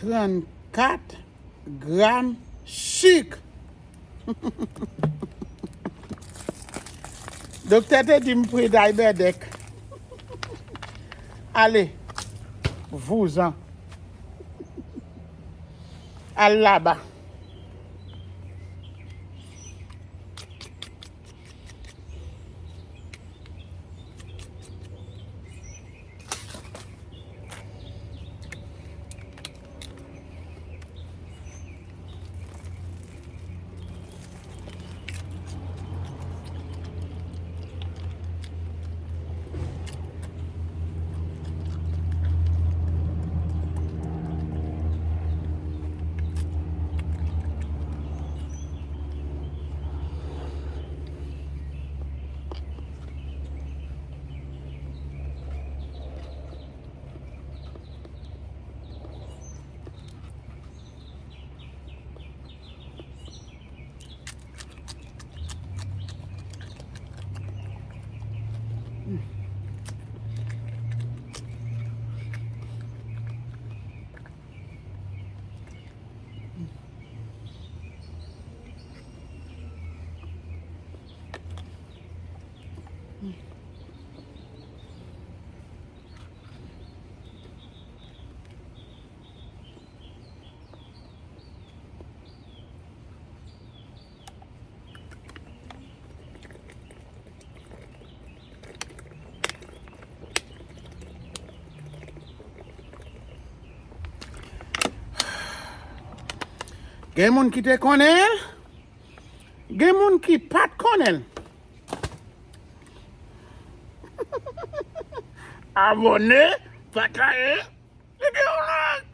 34 grammes sucre. Docteur te dit me pris d'Aibedek. Allez, vous-en. Allez là-bas. Gen moun ki te konel, gen moun ki pat konel. Abonne, pataye, vidéo like.